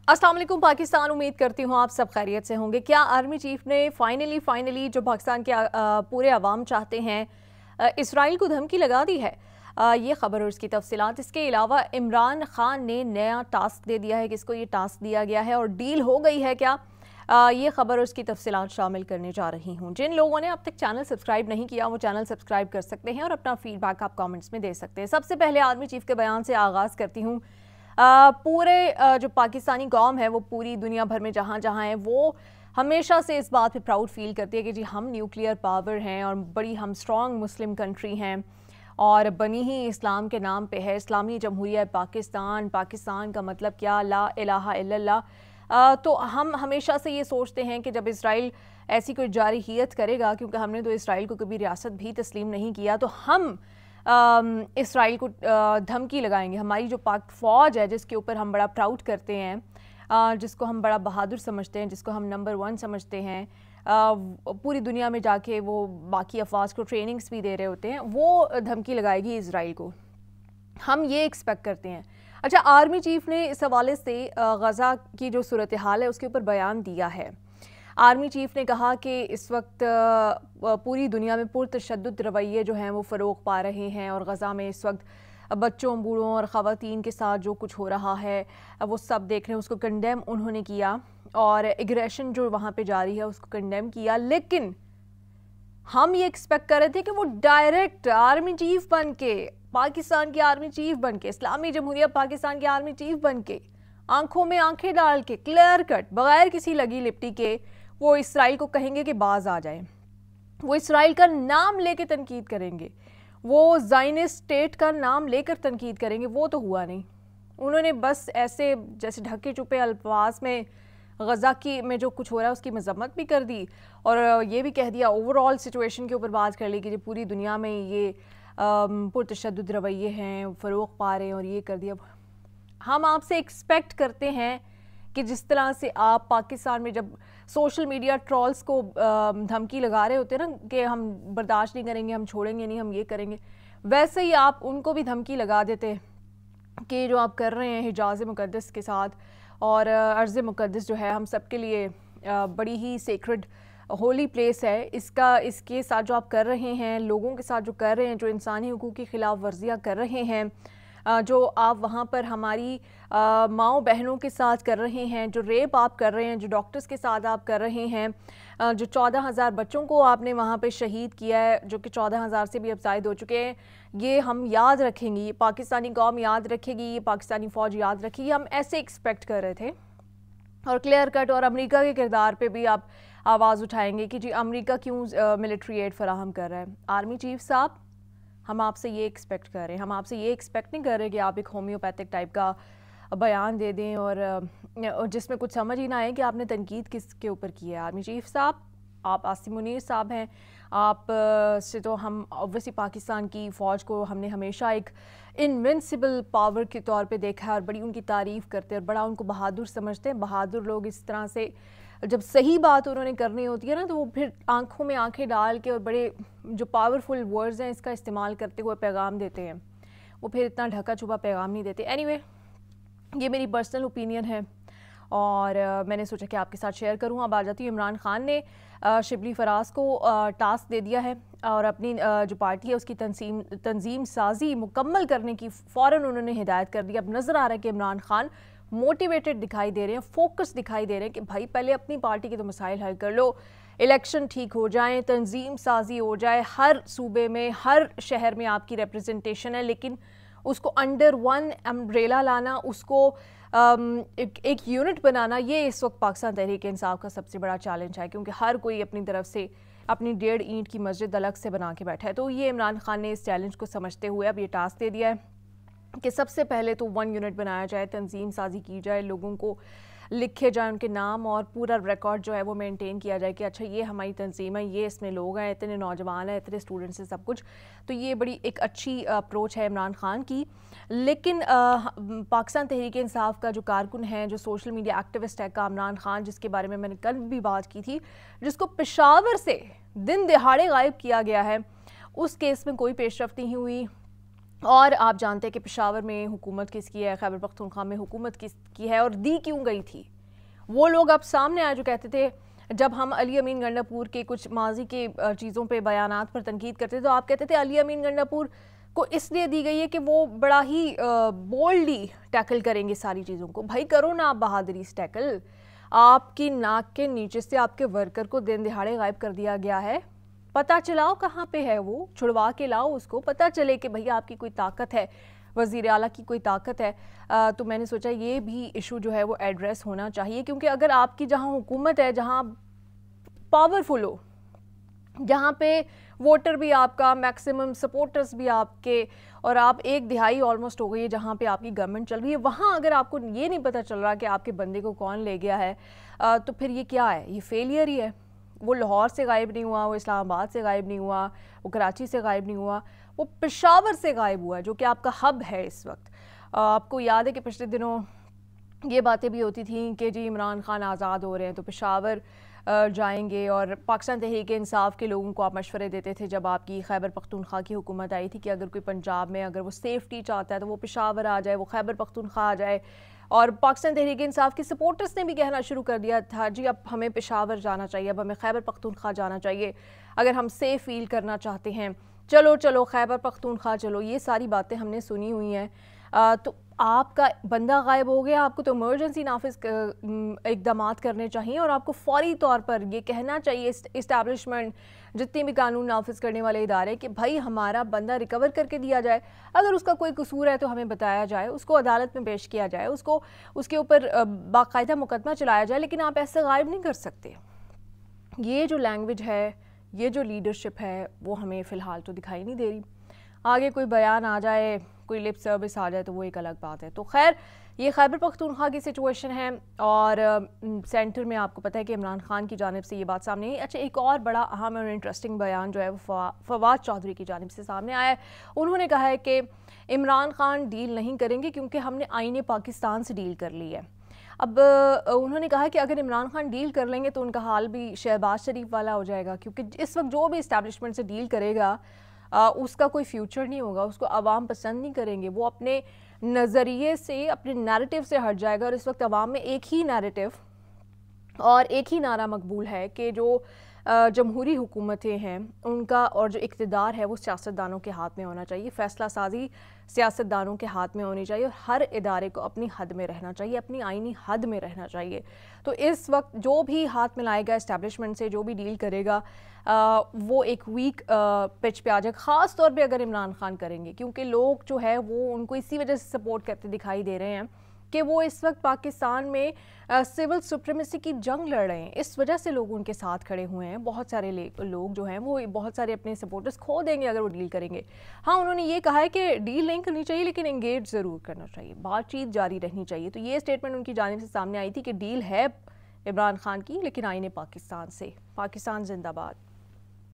अस्सलाम वालेकुम पाकिस्तान, उम्मीद करती हूँ आप सब खैरियत से होंगे। क्या आर्मी चीफ ने फाइनली जो पाकिस्तान के पूरे अवाम चाहते हैं इसराइल को धमकी लगा दी है? ये खबर और उसकी तफसीलात। इसके अलावा इमरान खान ने नया टास्क दे दिया है, किसको ये टास्क दिया गया है और डील हो गई है क्या? ये खबर और उसकी तफसीलात शामिल करने जा रही हूँ। जिन लोगों ने अब तक चैनल सब्सक्राइब नहीं किया वो चैनल सब्सक्राइब कर सकते हैं और अपना फीडबैक आप कमेंट्स में दे सकते हैं। सबसे पहले आर्मी चीफ के बयान से आगाज़ करती हूँ। पूरे जो पाकिस्तानी कौम है वो पूरी दुनिया भर में जहाँ जहाँ है वो हमेशा से इस बात पे प्राउड फील करती है कि जी हम न्यूक्लियर पावर हैं और बड़ी हम स्ट्रॉन्ग मुस्लिम कंट्री हैं और बनी ही इस्लाम के नाम पे है। इस्लामी जमहूरिया पाकिस्तान, पाकिस्तान का मतलब क्या, ला इलाहा इल्लल्लाह। तो हम हमेशा से ये सोचते हैं कि जब इसराइल ऐसी कोई जारहियत करेगा, क्योंकि हमने तो इसराइल को कभी रियासत भी तस्लीम नहीं किया, तो हम इसराइल को धमकी लगाएंगे। हमारी जो पाक फ़ौज है जिसके ऊपर हम बड़ा प्राउड करते हैं, जिसको हम बड़ा बहादुर समझते हैं, जिसको हम नंबर 1 समझते हैं, पूरी दुनिया में जाके वो बाकी अफवाज को ट्रेनिंग्स भी दे रहे होते हैं, वो धमकी लगाएगी इसराइल को। हम ये एक्सपेक्ट करते हैं। अच्छा, आर्मी चीफ ने इस हवाले से गज़ा की जो सूरत हाल है उसके ऊपर बयान दिया है। आर्मी चीफ ने कहा कि इस वक्त पूरी दुनिया में पुरतशद्दुद रवैये जो हैं वो फ़रोग़ पा रहे हैं और गज़ा में इस वक्त बच्चों, बूढ़ों और ख़वातीन के साथ जो कुछ हो रहा है वो सब देख रहे हैं। उसको कंडेम उन्होंने किया और एग्रेशन जो वहाँ पे जारी है उसको कंडेम किया। लेकिन हम ये एक्सपेक्ट कर रहे थे कि वो डायरेक्ट आर्मी चीफ बन के, पाकिस्तान के आर्मी चीफ बन के, इस्लामी जमहूरिया पाकिस्तान के आर्मी चीफ बन के, आंखों में आंखें डाल के, क्लियर कट, बगैर किसी लगी लिपटी के वो इसराइल को कहेंगे कि बाज आ जाए। वो इसराइल का नाम लेके तनकीद करेंगे, वो ज़ायनिस्ट स्टेट का नाम लेकर तनकीद करेंगे। वो तो हुआ नहीं। उन्होंने बस ऐसे जैसे ढके छुपे अल्फाज में गज़ा की में जो कुछ हो रहा है उसकी मजम्मत भी कर दी और ये भी कह दिया, ओवरऑल सिचुएशन के ऊपर बात कर ली कि जो पूरी दुनिया में ये पुरतशद्दुद रवैये हैं, फ़रोग़ पा रहे हैं और ये कर दिया। हम आपसे एक्सपेक्ट करते हैं कि जिस तरह से आप पाकिस्तान में जब सोशल मीडिया ट्रॉल्स को धमकी लगा रहे होते हैं ना कि हम बर्दाश्त नहीं करेंगे, हम छोड़ेंगे नहीं, हम ये करेंगे, वैसे ही आप उनको भी धमकी लगा देते कि जो आप कर रहे हैं हिजाज़ मुक़द्दस के साथ, और अर्ज़ मुक़द्दस जो है हम सब के लिए बड़ी ही सेक्रेड होली प्लेस है, इसके साथ जो आप कर रहे हैं, लोगों के साथ जो कर रहे हैं, जो इंसानी हुकूक़ की ख़िलाफ़ वर्जियाँ कर रहे हैं, जो आप वहाँ पर हमारी माँओं बहनों के साथ कर रहे हैं, जो रेप आप कर रहे हैं, जो डॉक्टर्स के साथ आप कर रहे हैं, जो 14,000 बच्चों को आपने वहाँ पे शहीद किया है, जो कि 14,000 से भी अब ज़ायद हो चुके हैं, ये हम याद रखेंगे, ये पाकिस्तानी कौम याद रखेगी, ये पाकिस्तानी फ़ौज याद रखेगी। हम ऐसे एक्सपेक्ट कर रहे थे और क्लियर कट। और अमेरिका के किरदार पे भी आप आवाज़ उठाएंगे कि जी अमेरिका क्यों मिलिट्री एड फराहम कर रहा है। आर्मी चीफ साहब, हम आपसे ये एक्सपेक्ट कर रहे हैं, हम आपसे ये एक्सपेक्ट नहीं कर रहे कि आप एक होम्योपैथिक टाइप का बयान दे दें और जिसमें कुछ समझ ही ना आए कि आपने तनकीद किसके ऊपर की है। आर्मी चीफ साहब, आप आसिम मुनीर साहब हैं, आप से तो हम ऑब्वियसली पाकिस्तान की फ़ौज को हमने हमेशा एक इनविंसिबल पावर के तौर पे देखा है और बड़ी उनकी तारीफ़ करते हैं और बड़ा उनको बहादुर समझते हैं। बहादुर लोग इस तरह से जब सही बात उन्होंने करनी होती है ना, तो वो फिर आंखों में आंखें डाल के और बड़े जो पावरफुल वर्ड्स हैं इसका इस्तेमाल करते हुए पैगाम देते हैं। वो फिर इतना ढका छुपा पैगाम नहीं देते। एनीवे, ये मेरी पर्सनल ओपिनियन है और मैंने सोचा कि आपके साथ शेयर करूं। अब आ जाती हूँ, इमरान खान ने शिबली फराज को टास्क दे दिया है और अपनी जो पार्टी है उसकी तंजीम साजी मुकम्मल करने की फ़ौरन उन्होंने हिदायत कर दी। अब नज़र आ रहा है कि इमरान खान मोटिवेटेड दिखाई दे रहे हैं, फोकस दिखाई दे रहे हैं कि भाई पहले अपनी पार्टी के तो मसाइल हल कर लो, इलेक्शन ठीक हो जाएं, तंजीम साजी हो जाए, हर सूबे में, हर शहर में आपकी रिप्रेजेंटेशन है, लेकिन उसको अंडर वन अम्ब्रेला लाना, उसको एक यूनिट बनाना, ये इस वक्त पाकिस्तान तहरीक इंसाफ का सबसे बड़ा चैलेंज है, क्योंकि हर कोई अपनी तरफ से अपनी 1.5 ईंट की मस्जिद अलग से बना के बैठा है। तो ये इमरान खान ने इस चैलेंज को समझते हुए अब ये टास्क दे दिया है कि सबसे पहले तो 1 यूनिट बनाया जाए, तंजीम साजी की जाए, लोगों को लिखे जाए उनके नाम और पूरा रिकॉर्ड जो है वो मेंटेन किया जाए कि अच्छा ये हमारी तंजीम है, ये इसमें लोग हैं, इतने नौजवान हैं, इतने स्टूडेंट्स हैं, सब कुछ। तो ये बड़ी एक अच्छी अप्रोच है इमरान खान की। लेकिन पाकिस्तान तहरीक इंसाफ का जो कारकुन है, जो सोशल मीडिया एक्टिविस्ट है कामरान खान, जिसके बारे में मैंने कल भी बात की थी, जिसको पेशावर से दिन दिहाड़े गायब किया गया है, उस केस में कोई पेशरफ्त नहीं हुई। اور آپ جانتے ہیں کہ پشاور میں حکومت کس کی ہے، خیبر پختونخوا میں حکومت کس کی ہے اور دی کیوں گئی تھی. وہ لوگ اب سامنے آئے جو کہتے تھے، جب ہم علی امین گنڈاپور کے کچھ ماضی کے چیزوں پہ بیانات پر تنقید کرتے تو آپ کہتے تھے علی امین گنڈاپور کو اس لیے دی گئی ہے کہ وہ بڑا ہی بولڈلی ٹیکل کریں گے ساری چیزوں کو. بھائی کرو نا آپ بہادری سے ٹیکل. آپ کی ناک کے نیچے سے آپ کے ورکر کو دن دہاڑے غائب کر دیا گیا ہے. پتہ چلاؤ کہاں پہ ہے وہ، چھڑوا کے لاؤ اس کو، پتہ چلے کہ بھئی آپ کی کوئی طاقت ہے، وزیر اعلیٰ کی کوئی طاقت ہے. تو میں نے سوچا یہ بھی ایشو جو ہے وہ ایڈریس ہونا چاہیے، کیونکہ اگر آپ کی جہاں حکومت ہے، جہاں پاورفل ہو، جہاں پہ ووٹر بھی آپ کا، میکسیمم سپورٹرز بھی آپ کے، اور آپ 1/2 آلموسٹ ہو گئی ہے جہاں پہ آپ کی گورنمنٹ چل رہی ہے، وہاں اگر آپ کو یہ نہیں پتہ چل رہا کہ آپ کے بندے کو کون لے گیا ہے، تو پھر یہ کیا ہے؟ یہ فیلئر ہی ہے. وہ لاہور سے غائب نہیں ہوا، وہ اسلام آباد سے غائب نہیں ہوا، وہ کراچی سے غائب نہیں ہوا، وہ پشاور سے غائب ہوا جو کہ آپ کا ہب ہے اس وقت. آپ کو یاد ہے کہ پچھلے دنوں یہ باتیں بھی ہوتی تھیں کہ جی عمران خان آزاد ہو رہے ہیں تو پشاور جائیں گے، اور پاکستان تحریک انصاف کے لوگوں کو آپ مشورے دیتے تھے جب آپ کی خیبر پختونخوا کی حکومت آئی تھی کہ اگر کوئی پنجاب میں اگر وہ سیفٹی چاہتا ہے تو وہ پشاور آ جائے، وہ خیبر پختونخوا آ جائے. اور پاکستان تحریک انصاف کے سپورٹرز نے بھی کہنا شروع کر دیا تھا جی اب ہمیں پشاور جانا چاہیے، اب ہمیں خیبر پختونخوا جانا چاہیے اگر ہم سیف فیل کرنا چاہتے ہیں. چلو خیبر پختونخوا چلو، یہ ساری باتیں ہم نے سنی ہوئی ہیں. تو آپ کا بندہ غائب ہو گیا، آپ کو تو ایمرجنسی نافذ اقدامات کرنے چاہیے، اور آپ کو فوری طور پر یہ کہنا چاہیے اسٹیبلشمنٹ، جتنی بھی قانون نافذ کرنے والے ادارے، کہ بھائی ہمارا بندہ ریکور کر کے دیا جائے. اگر اس کا کوئی قصور ہے تو ہمیں بتایا جائے، اس کو عدالت میں پیش کیا جائے، اس کے اوپر باقاعدہ مقدمہ چلایا جائے. لیکن آپ ایسے غائب نہیں کر سکتے. یہ جو لینگویج ہے، یہ جو لیڈرشپ ہے، وہ ہمیں فی الحال تو دکھائی نہیں دے رہی. آگے کوئی بیان آ جائے، کوئی لپ سروس آ جائے تو وہ ایک الگ بات ہے. تو خیر یہ خیبر پختونخوا کی سچویشن ہے، اور سینٹر میں آپ کو پتہ ہے کہ عمران خان کی جانب سے یہ بات سامنے آئی. اچھا، ایک اور بڑا اہم اور انٹرسٹنگ بیان جو ہے وہ فواد چودھری کی جانب سے سامنے آیا ہے. انہوں نے کہا ہے کہ عمران خان ڈیل نہیں کریں گے کیونکہ ہم نے آئین پاکستان سے ڈیل کر لی ہے. اب انہوں نے کہا کہ اگر عمران خان ڈیل کر لیں گے تو ان کا حال بھی شہباز شریف والا ہو جائے گا، کیونکہ اس وقت جو بھی اسٹیبلشمنٹ سے ڈیل کرے گا اس کا کوئی فیوچر نہیں ہوگا، اس کو عوام پسند نہیں کریں گے، وہ اپنے نظریے سے، اپنے نیریٹو سے ہٹ جائے گا. اور اس وقت عوام میں ایک ہی نیریٹو اور ایک ہی نعرہ مقبول ہے کہ جو جمہوری حکومتیں ہیں ان کا اور جو اقتدار ہے وہ سیاستدانوں کے ہاتھ میں ہونا چاہیے، فیصلہ سازی سیاستدانوں کے ہاتھ میں ہونی چاہیے، اور ہر ادارے کو اپنی حد میں رہنا چاہیے، اپنی آئینی حد میں رہنا چاہیے. تو اس وقت جو بھی ہاتھ ملائے گا اسٹیبلشمنٹ سے، جو بھی ڈیل کرے گا، وہ ایک ویک پچ پہ آ جائے، خاص طور پہ اگر عمران خان کریں گے، کیونکہ لوگ جو ہے وہ ان کو اسی وجہ سے سپورٹ کرتے دکھائی دے رہے ہیں کہ وہ اس وقت پاکستان میں سول سپریمیسی کی جنگ لڑ رہے ہیں. اس وجہ سے لوگ ان کے ساتھ کھڑے ہوئے ہیں. بہت سارے لوگ جو ہیں وہ بہت سارے اپنے سپورٹرز کھو دیں گے اگر وہ ڈیل کریں گے. ہاں، انہوں نے یہ کہا ہے کہ ڈیل نہیں کرنی چاہیے لیکن انگیج ضرور کرنا چاہیے، بات چیت جاری رہنی چاہیے. تو یہ سٹیٹمنٹ ان کی جانب سے سامنے آئی تھی کہ ڈیل ہے عمران خان کی لیکن آئین پاکستان سے. پاکستان زندہ باد.